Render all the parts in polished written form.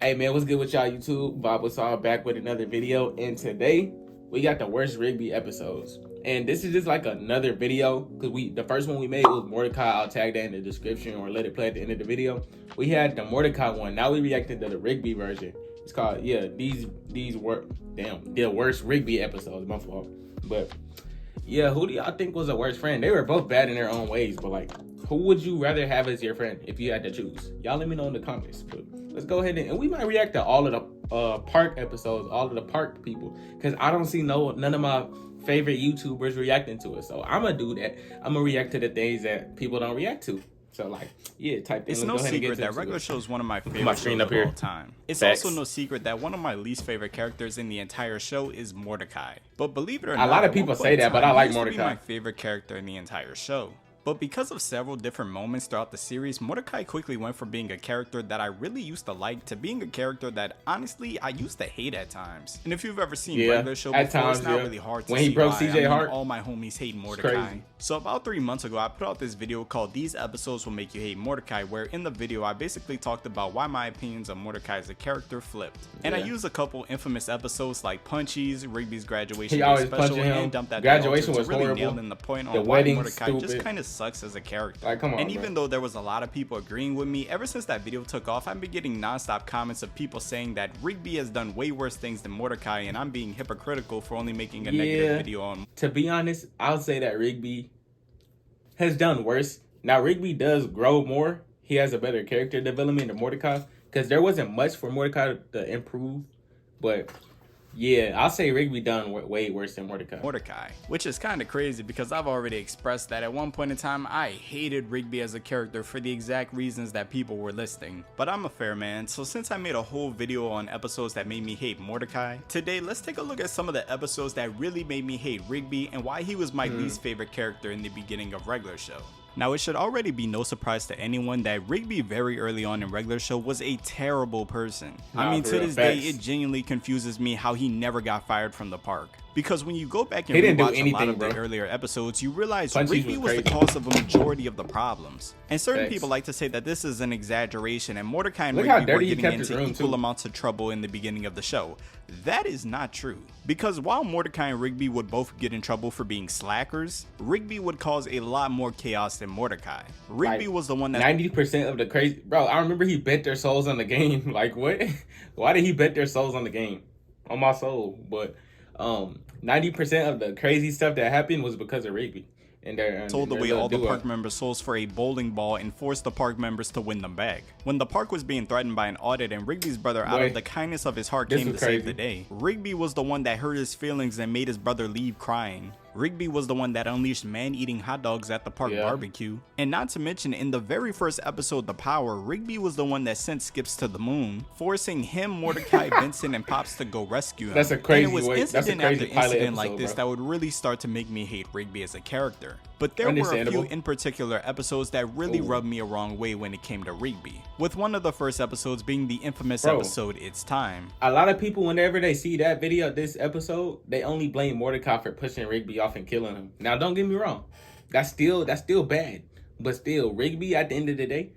Hey man, what's good with y'all YouTube? Bob was all back with another video, and today we got the worst Rigby episodes. And this is just like another video because the first one we made was Mordecai. I'll tag that in the description or let it play at the end of the video. We had the Mordecai one. Now we reacted to the Rigby version. It's called these were the worst Rigby episodes. My fault. But yeah, who do y'all think was the worst friend? They were both bad in their own ways, but like, who would you rather have as your friend if you had to choose? Y'all let me know in the comments. But let's go ahead and we might react to all of the park episodes, all of the park people, because I don't see none of my favorite YouTubers reacting to it. So I'm gonna do that. I'm gonna react to the things that people don't react to. So like, yeah, type. It's no secret that regular show is one of my favorite shows of all time. It's also no secret that one of my least favorite characters in the entire show is Mordecai. But believe it or not, a lot of people say that, but I like Mordecai. He used to be my favorite character in the entire show. But because of several different moments throughout the series, Mordecai quickly went from being a character that I really used to like to being a character that honestly I used to hate at times. And if you've ever seen regular show before, it's not really hard to see broke why. CJ Hart, all my homies hate Mordecai. So about 3 months ago, I put out this video called "These Episodes Will Make You Hate Mordecai," where in the video I basically talked about why my opinions on Mordecai as a character flipped. And I used a couple infamous episodes like Punchy's, Rigby's graduation day special, and dumped that graduation was really horrible. Nailing the point on the why wedding Mordecai stupid. just kind of sucks as a character. Like, come on, and even though there was a lot of people agreeing with me, ever since that video took off, I've been getting non-stop comments of people saying that Rigby has done way worse things than Mordecai, and I'm being hypocritical for only making a negative video on. To be honest, I'll say that Rigby has done worse. Now Rigby does grow more. He has a better character development than Mordecai, because there wasn't much for Mordecai to improve. But yeah, I'll say Rigby done way worse than Mordecai. Which is kind of crazy because I've already expressed that at one point in time I hated Rigby as a character for the exact reasons that people were listing. But I'm a fair man, so since I made a whole video on episodes that made me hate Mordecai, today let's take a look at some of the episodes that really made me hate Rigby and why he was my least favorite character in the beginning of regular show. Now, it should already be no surprise to anyone that Rigby very early on in regular show was a terrible person. I mean, to this day, it genuinely confuses me how he never got fired from the park. Because when you go back and rewatch a lot of the earlier episodes, you realize Rigby was the cause of a majority of the problems. And certain people like to say that this is an exaggeration and Mordecai and Rigby were getting into equal amounts of trouble in the beginning of the show. That is not true. Because while Mordecai and Rigby would both get in trouble for being slackers, Rigby would cause a lot more chaos than Mordecai. Rigby was the one that 90% of the crazy, bro. I remember he bet their souls on the game. Like, what? Why did he bet their souls on the game? On my soul. But 90% of the crazy stuff that happened was because of Rigby. And sold away all the park members' souls for a bowling ball and forced the park members to win them back. When the park was being threatened by an audit and Rigby's brother, out of the kindness of his heart, came to save the day, Rigby was the one that hurt his feelings and made his brother leave crying. Rigby was the one that unleashed man-eating hot dogs at the park barbecue. And not to mention, in the very first episode, The Power, Rigby was the one that sent Skips to the moon, forcing him, Mordecai, Vincent, and Pops to go rescue him. That's a crazy and it was incident after incident like this bro. that would really start to make me hate Rigby as a character. But there were a few in particular episodes that really rubbed me a wrong way when it came to Rigby. With one of the first episodes being the infamous episode, It's Time. A lot of people, whenever they see that video, this episode, they only blame Mordecai for pushing Rigby off and killing him. Now, don't get me wrong. That's still bad. But still, Rigby, at the end of the day,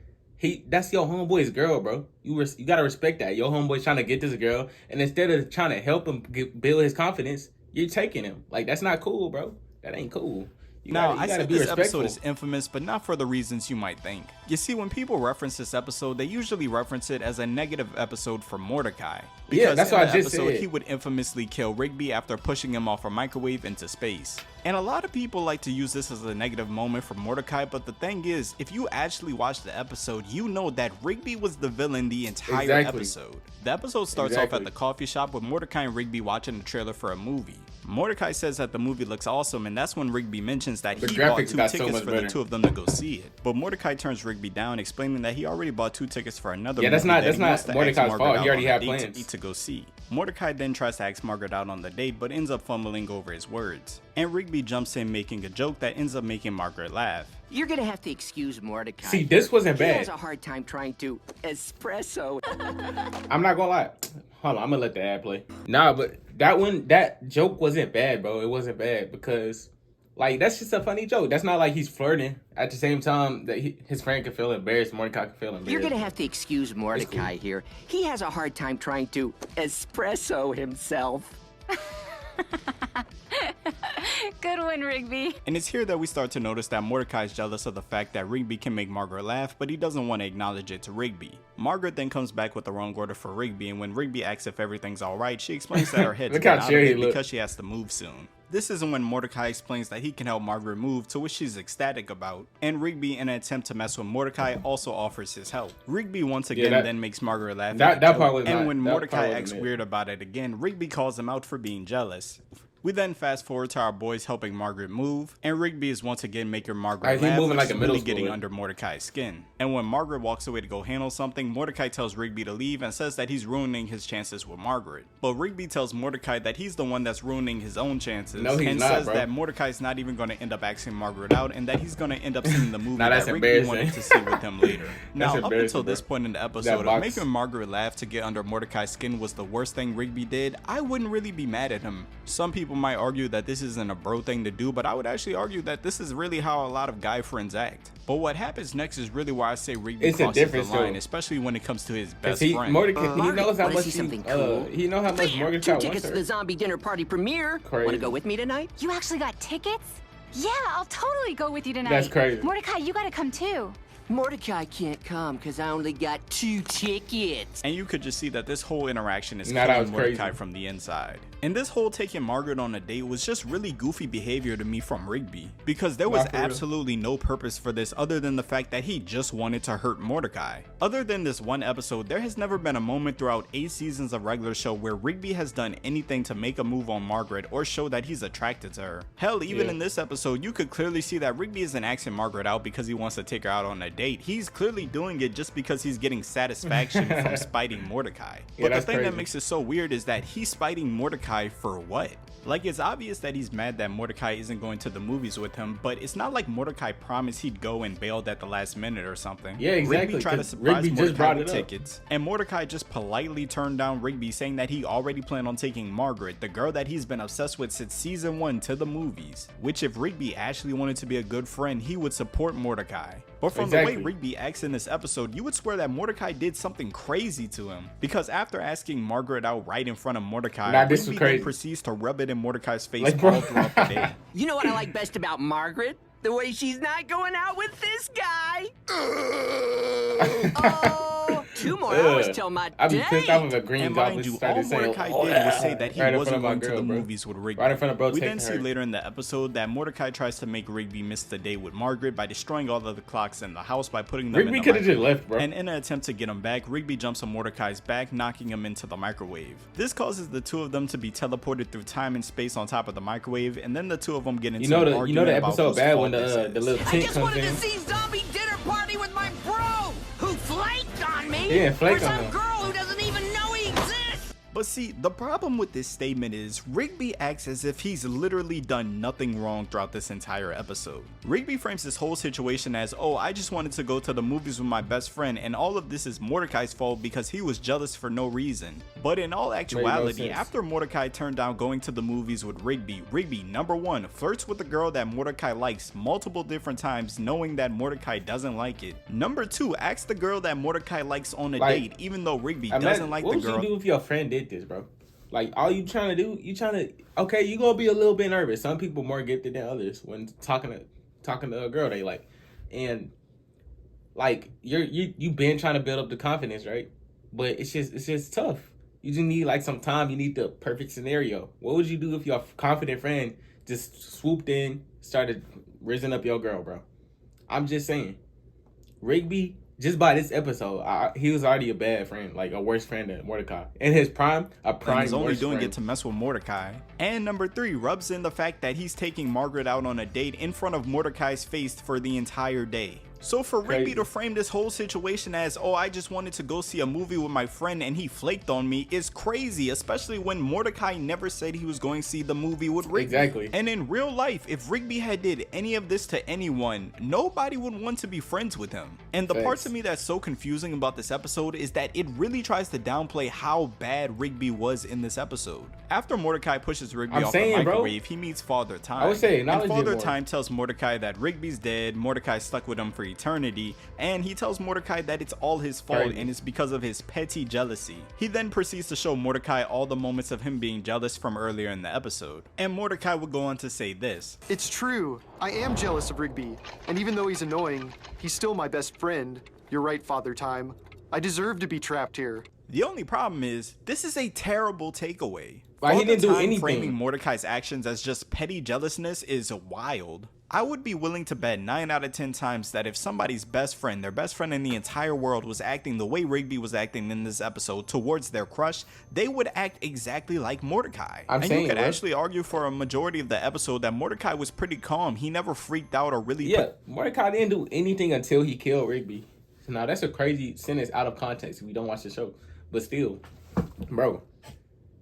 that's your homeboy's girl, bro. You gotta respect that. Your homeboy's trying to get this girl, and instead of trying to help him build his confidence, you're taking him. Like, that's not cool, bro. That ain't cool. I said this episode is infamous, but not for the reasons you might think. You see, when people reference this episode, they usually reference it as a negative episode for Mordecai. Because that's what I just said. He would infamously kill Rigby after pushing him off a microwave into space. And a lot of people like to use this as a negative moment for Mordecai, but the thing is, if you actually watch the episode, you know that Rigby was the villain the entire episode. The episode starts off at the coffee shop with Mordecai and Rigby watching the trailer for a movie. Mordecai says that the movie looks awesome, and that's when Rigby mentions that he bought 2 tickets for the 2 of them to go see it. But Mordecai turns Rigby down, explaining that he already bought 2 tickets for another movie. That's not Mordecai's fault. He already had plans to go see. Mordecai then tries to ask Margaret out on the date, but ends up fumbling over his words. And Rigby jumps in, making a joke that ends up making Margaret laugh. You're gonna have to excuse Mordecai. See, this wasn't bad. He has a hard time trying to espresso. I'm not gonna lie. Hold on, I'm gonna let the ad play. Nah, but that joke wasn't bad, bro. It wasn't bad because, Like, that's just a funny joke. That's not like he's flirting. At the same time, that his friend could feel embarrassed, Mordecai could feel embarrassed. You're gonna have to excuse Mordecai here. He has a hard time trying to espresso himself. Good one, Rigby. And it's here that we start to notice that Mordecai is jealous of the fact that Rigby can make Margaret laugh, but he doesn't want to acknowledge it to Rigby. Margaret then comes back with the wrong order for Rigby, and when Rigby asks if everything's alright, she explains that her head's Look been how out of it cheery because she has to move soon. This isn't when Mordecai explains that he can help Margaret move, to which she's ecstatic about, and Rigby, in an attempt to mess with Mordecai, also offers his help. Rigby once again then makes Margaret laugh, and when Mordecai acts weird about it again, Rigby calls him out for being jealous. We then fast forward to our boys helping Margaret move, and Rigby is once again making Margaret laugh, which is really getting under Mordecai's skin. And when Margaret walks away to go handle something, Mordecai tells Rigby to leave and says that he's ruining his chances with Margaret. But Rigby tells Mordecai that he's the one that's ruining his own chances, says that Mordecai's not even going to end up asking Margaret out, and that he's going to end up seeing the movie that Rigby wanted to see with him later. Now, up until this point in the episode, if making Margaret laugh to get under Mordecai's skin was the worst thing Rigby did, I wouldn't really be mad at him. Some people might argue that this isn't a bro thing to do, but I would actually argue that this is really how a lot of guy friends act. But what happens next is really why I say Rigby crosses the line, especially when it comes to his best friend. Mordecai, he knows how much cool? He knows how much Mordecai wants her. 2 tickets to the zombie dinner party premiere. Want to go with me tonight? You actually got tickets? Yeah, I'll totally go with you tonight. That's crazy. Mordecai, you gotta come too. Mordecai can't come because I only got 2 tickets. And you could just see that this whole interaction is killing Mordecai from the inside. And this whole taking Margaret on a date was just really goofy behavior to me from Rigby, because there was absolutely no purpose for this other than the fact that he just wanted to hurt Mordecai. Other than this one episode, there has never been a moment throughout 8 seasons of regular show where Rigby has done anything to make a move on Margaret or show that he's attracted to her. Hell, even in this episode, you could clearly see that Rigby isn't asking Margaret out because he wants to take her out on a date. He's clearly doing it just because he's getting satisfaction from spiting Mordecai. But the thing that makes it so weird is that he's spiting Mordecai for what? Like, it's obvious that he's mad that Mordecai isn't going to the movies with him, but it's not like Mordecai promised he'd go and bailed at the last minute or something. Yeah, exactly. Rigby tried to surprise Mordecai with tickets, and Mordecai just politely turned down Rigby, saying that he already planned on taking Margaret, the girl that he's been obsessed with since season 1, to the movies. Which, if Rigby actually wanted to be a good friend, he would support Mordecai. But from the way Rigby acts in this episode, you would swear that Mordecai did something crazy to him. Because after asking Margaret out right in front of Mordecai, Rigby then proceeds to rub it in Mordecai's face all throughout the day. You know what I like best about Margaret? The way she's not going out with this guy. Oh, 2 more hours till my I'd be pissed off if a green goblin started saying, Mordecai did was say that he wasn't going to the movies with Rigby. Right in front of bro, we then see later in the episode that Mordecai tries to make Rigby miss the date with Margaret by destroying all of the clocks in the house by putting them in the microwave. Just left, bro. And in an attempt to get him back, Rigby jumps on Mordecai's back, knocking him into the microwave. This causes the 2 of them to be teleported through time and space on top of the microwave, and then the 2 of them get into an argument. You know the episode bad when the little I just wanted to see zombie dinner party with my bro, who flaked on me. Yeah, flaked or on some him. girl who doesn't even know he exists. But see, the problem with this statement is Rigby acts as if he's literally done nothing wrong throughout this entire episode. Rigby frames this whole situation as, oh, I just wanted to go to the movies with my best friend, and all of this is Mordecai's fault because he was jealous for no reason. But in all actuality, after Mordecai turned down going to the movies with Rigby, Rigby, number 1, flirts with the girl that Mordecai likes multiple different times knowing that Mordecai doesn't like it. Number 2, asks the girl that Mordecai likes on a date even though Rigby doesn't like the girl. What would you do if your friend did this, bro? Like, all you trying to do, okay, you gonna be a little bit nervous. Some people more gifted than others when talking to a girl they like. And like you been trying to build up the confidence, right? But it's just tough. You just need like some time. You need the perfect scenario. What would you do if your confident friend just swooped in, started raising up your girl, bro? I'm just saying. Rigby, just by this episode, he was already a bad friend, like a worse friend than Mordecai. In his prime, and he's only doing it to mess with Mordecai. And number 3, rubs in the fact that he's taking Margaret out on a date in front of Mordecai's face for the entire day. So for Crazy. Rigby to frame this whole situation as, oh, I just wanted to go see a movie with my friend and he flaked on me is crazy, especially when Mordecai never said he was going to see the movie with Rigby. Exactly. And in real life, if Rigby had did any of this to anyone, nobody would want to be friends with him. And the part to me that's so confusing about this episode is that it really tries to downplay how bad Rigby was in this episode. After Mordecai pushes Rigby off the microwave, he meets Father Time. I would say, and Father Time tells Mordecai that Rigby's dead, Mordecai's stuck with him for eternity, and he tells Mordecai that it's all his fault and it's because of his petty jealousy. He then proceeds to show Mordecai all the moments of him being jealous from earlier in the episode. And Mordecai would go on to say this. It's true. I am jealous of Rigby, and even though he's annoying, he's still my best friend. You're right, Father Time. I deserve to be trapped here. The only problem is, this is a terrible takeaway. Like, he didn't do anything. Framing Mordecai's actions as just petty jealousness is wild. I would be willing to bet 9 out of 10 times that if somebody's best friend, their best friend in the entire world, was acting the way Rigby was acting in this episode towards their crush, they would act exactly like Mordecai. You could actually argue for a majority of the episode that Mordecai was pretty calm. He never freaked out or really... Mordecai didn't do anything until he killed Rigby. Now, that's a crazy sentence out of context if you don't watch the show. But still, bro,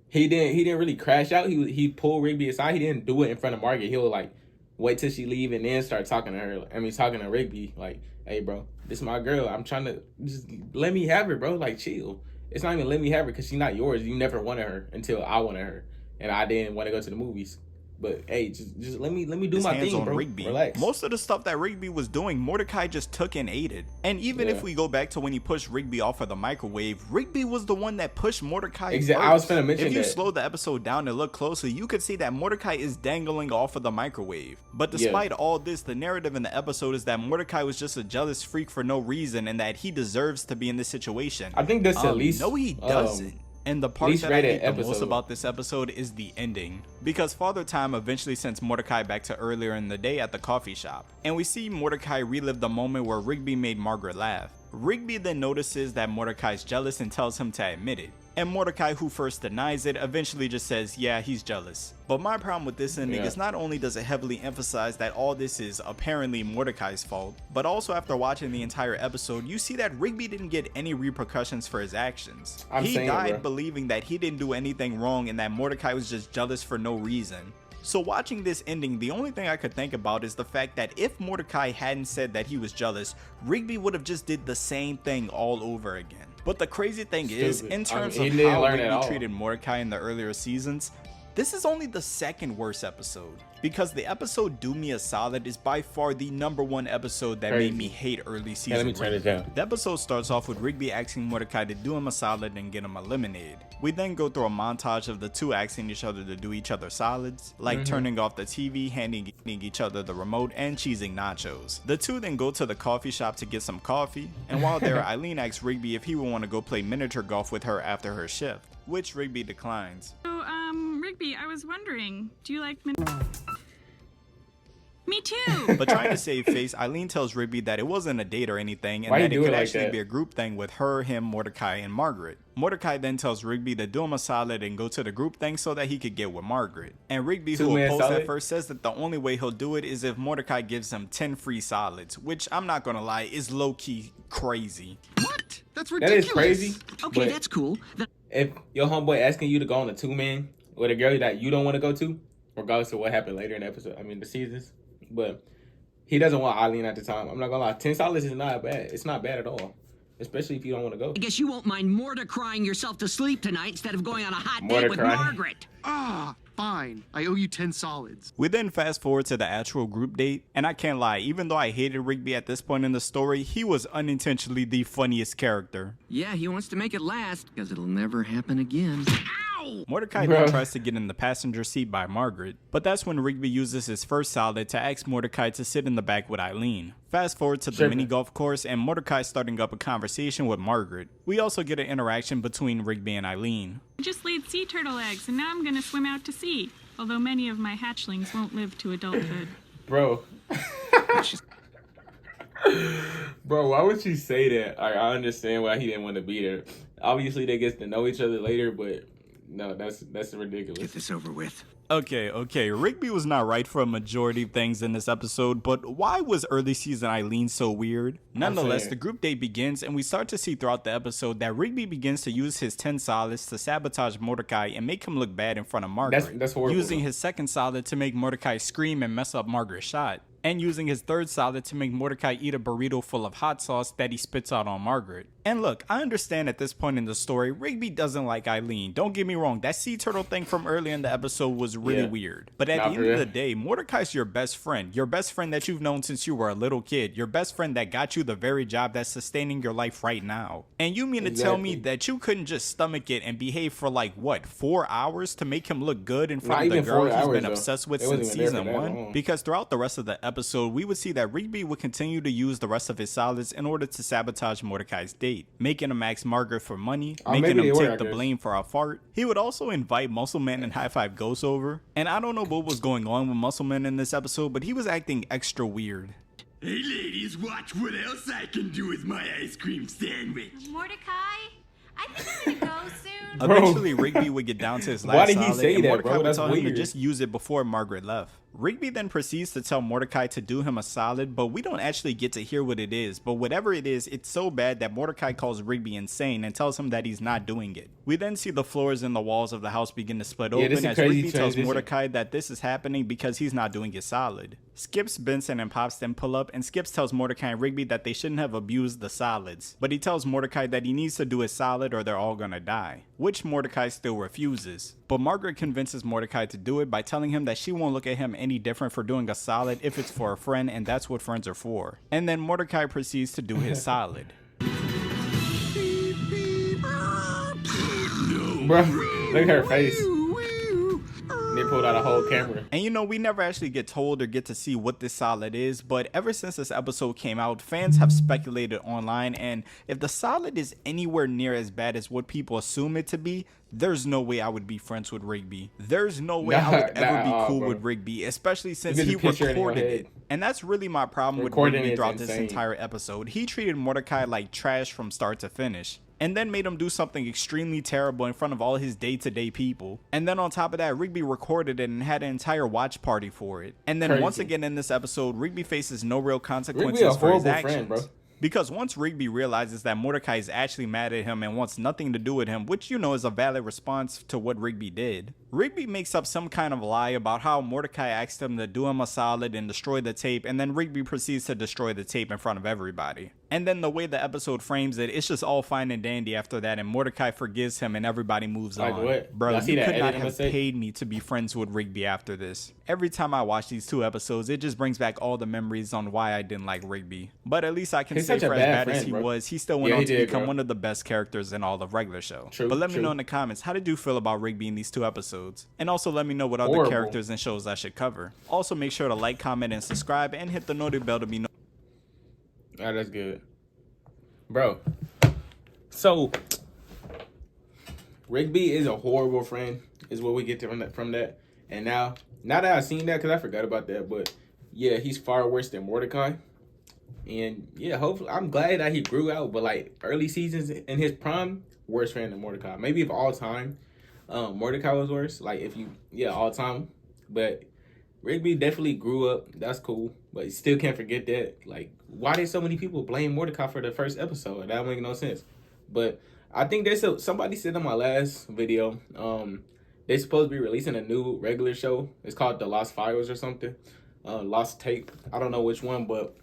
he didn't really crash out. He pulled Rigby aside. He didn't do it in front of Margaret. He would, like, wait till she leave and then start talking to her. I mean, talking to Rigby, like, hey, bro, this is my girl. I'm trying to, just let me have her, bro. Like, chill. It's not even let me have her because she's not yours. You never wanted her until I wanted her. And I didn't want to go to the movies. But hey, just let me do my thing, bro. Rigby. Relax. Most of the stuff that Rigby was doing, Mordecai just took and ate it. And even if we go back to when he pushed Rigby off of the microwave, Rigby was the one that pushed Mordecai. Exactly. I was finna mention that. If you slow the episode down and look closer, you could see that Mordecai is dangling off of the microwave. But despite all this, the narrative in the episode is that Mordecai was just a jealous freak for no reason and that he deserves to be in this situation. I think that's at least... No, he doesn't. And the part that I hate the most about this episode is the ending. Because Father Time eventually sends Mordecai back to earlier in the day at the coffee shop. And we see Mordecai relive the moment where Rigby made Margaret laugh. Rigby then notices that Mordecai's jealous and tells him to admit it. And Mordecai, who first denies it, eventually just says, yeah, he's jealous. But my problem with this ending is not only does it heavily emphasize that all this is apparently Mordecai's fault, but also after watching the entire episode, you see that Rigby didn't get any repercussions for his actions. He died believing that he didn't do anything wrong and that Mordecai was just jealous for no reason. So watching this ending, the only thing I could think about is the fact that if Mordecai hadn't said that he was jealous, Rigby would have just did the same thing all over again. But the crazy thing is, in terms of how Rigby treated Mordecai in the earlier seasons, this is only the second worst episode. Because the episode Do Me a Solid is by far the #1 episode that made me hate early season. Let me turn it down. The episode starts off with Rigby asking Mordecai to do him a solid and get him a lemonade. We then go through a montage of the two asking each other to do each other solids, like turning off the TV, handing each other the remote, and cheesing nachos. The two then go to the coffee shop to get some coffee, and while there, Eileen asks Rigby if he would want to go play miniature golf with her after her shift, which Rigby declines. So, Rigby, I was wondering, do you like Me too! But trying to save face, Eileen tells Rigby that it wasn't a date or anything, and that it could actually be a group thing with her, him, Mordecai, and Margaret. Mordecai then tells Rigby to do him a solid and go to the group thing so that he could get with Margaret. And Rigby, who opposed at first, says that the only way he'll do it is if Mordecai gives him 10 free solids, which I'm not gonna lie, is low-key crazy. What? That's ridiculous. That is crazy. Okay, that's cool. If your homeboy asking you to go on a 2-man with a girl that you don't want to go to, regardless of what happened later in the episode, I mean the seasons, but he doesn't want Eileen at the time. I'm not gonna lie, 10 solids is not bad. It's not bad at all, especially if you don't want to go. I guess you won't mind Mordecai-crying yourself to sleep tonight instead of going on a hot date with Margaret. Ah, fine. I owe you 10 solids. We then fast forward to the actual group date, and I can't lie, even though I hated Rigby at this point in the story, he was unintentionally the funniest character. Yeah, he wants to make it last, because it'll never happen again. Ow! Mordecai then tries to get in the passenger seat by Margaret, but that's when Rigby uses his first solid to ask Mordecai to sit in the back with Eileen. Fast forward to the mini golf course, and Mordecai starting up a conversation with Margaret. We also get an interaction between Rigby and Eileen. I just laid sea turtle eggs, and now I'm gonna swim out to sea. Although many of my hatchlings won't live to adulthood. Bro. Bro, why would she say that? I understand why he didn't want to be there. Obviously, they get to know each other later, but No, that's ridiculous. Get this over with. Okay, Rigby was not right for a majority of things in this episode, but why was early season Eileen so weird? Nonetheless, the group date begins, and we start to see throughout the episode that Rigby begins to use his 10 solids to sabotage Mordecai and make him look bad in front of Margaret. That's horrible. Using his second solid to make Mordecai scream and mess up Margaret's shot. And using his third solid to make Mordecai eat a burrito full of hot sauce that he spits out on Margaret. And look, I understand at this point in the story, Rigby doesn't like Eileen. Don't get me wrong, that sea turtle thing from earlier in the episode was really weird. But at the end of the day, Mordecai's your best friend that you've known since you were a little kid. Your best friend that got you the very job that's sustaining your life right now. And you mean to tell me that you couldn't just stomach it and behave for like, what, 4 hours to make him look good in front of the girl he's been obsessed with since season 1? Because throughout the rest of the episode, we would see that Rigby would continue to use the rest of his solids in order to sabotage Mordecai's date, making him ask Margaret for money, making him take the blame for a fart. He would also invite Muscle Man and High Five Ghost over, and I don't know what was going on with Muscle Man in this episode, but he was acting extra weird. Hey ladies, watch what else I can do with my ice cream sandwich. Mordecai, I think I'm gonna go soon. Eventually, Rigby would get down to his last Why did he solid, say and that, Mordecai bro? would That's tell him to weird. just use it before Margaret left. Rigby then proceeds to tell Mordecai to do him a solid, but we don't actually get to hear what it is. But whatever it is, it's so bad that Mordecai calls Rigby insane and tells him that he's not doing it. We then see the floors and the walls of the house begin to split open as Rigby tells Mordecai that this is happening because he's not doing it solid. Skips, Benson, and Pops then pull up, and Skips tells Mordecai and Rigby that they shouldn't have abused the solids. But he tells Mordecai that he needs to do it solid or they're all gonna die, which Mordecai still refuses. But Margaret convinces Mordecai to do it by telling him that she won't look at him any different for doing a solid if it's for a friend, and that's what friends are for. And then Mordecai proceeds to do his solid. Bro, look at her face. They pulled out a whole camera. And you know, we never actually get told or get to see what this solid is, but ever since this episode came out, fans have speculated online, and if the solid is anywhere near as bad as what people assume it to be, there's no way I would be friends with Rigby. There's no way I would ever be cool with Rigby, especially since he recorded it. And that's really my problem with Rigby throughout this entire episode. He treated Mordecai like trash from start to finish, and then made him do something extremely terrible in front of all his day-to-day people. And then on top of that, Rigby recorded it and had an entire watch party for it. And then once again in this episode, Rigby faces no real consequences for his actions. Because once Rigby realizes that Mordecai is actually mad at him and wants nothing to do with him, which you know is a valid response to what Rigby did, Rigby makes up some kind of lie about how Mordecai asked him to do him a solid and destroy the tape, and then Rigby proceeds to destroy the tape in front of everybody. And then the way the episode frames it, it's just all fine and dandy after that, and Mordecai forgives him and everybody moves on. What? Bro, you could not have paid me to be friends with Rigby after this. Every time I watch these two episodes, it just brings back all the memories on why I didn't like Rigby. But at least I can say for as bad as he was, he still went on to become one of the best characters in all of regular show. But let me know in the comments, how did you feel about Rigby in these two episodes? And also let me know what other characters and shows I should cover. Also make sure to like, comment, and subscribe, and hit the notification bell to be notified. Alright, that's good. Bro, so Rigby is a horrible friend, is what we get from that. And now that I've seen that, because I forgot about that, but yeah, he's far worse than Mordecai. And yeah, hopefully, I'm glad that he grew out, but like early seasons in his prime, worse friend than Mordecai. Maybe of all time, Mordecai was worse. Like all time. But Rigby definitely grew up. That's cool. But you still can't forget that. Like, why did so many people blame Mordecai for the first episode? That don't make no sense. But I think somebody said in my last video, they're supposed to be releasing a new regular show. It's called The Lost Files or something. Lost Tape. I don't know which one, but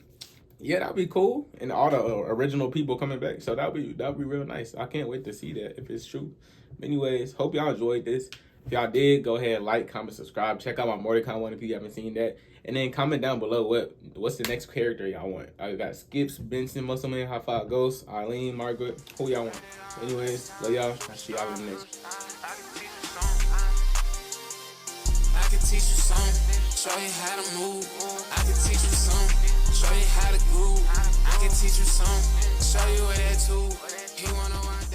yeah, that'd be cool. And all the original people coming back. So that'd be real nice. I can't wait to see that if it's true. Anyways, hope y'all enjoyed this. If y'all did, go ahead, like, comment, subscribe. Check out my Mordecai one if you haven't seen that. And then comment down below what's the next character y'all want. I got Skips, Benson, Muscle Man, High Five Ghost, Eileen, Margaret. Who y'all want? Anyways, love y'all. I'll see y'all in the next. I can teach you something, show you how to move. I can teach you something, show you how to groove. I can teach you something, show you where that too. You wanna watch?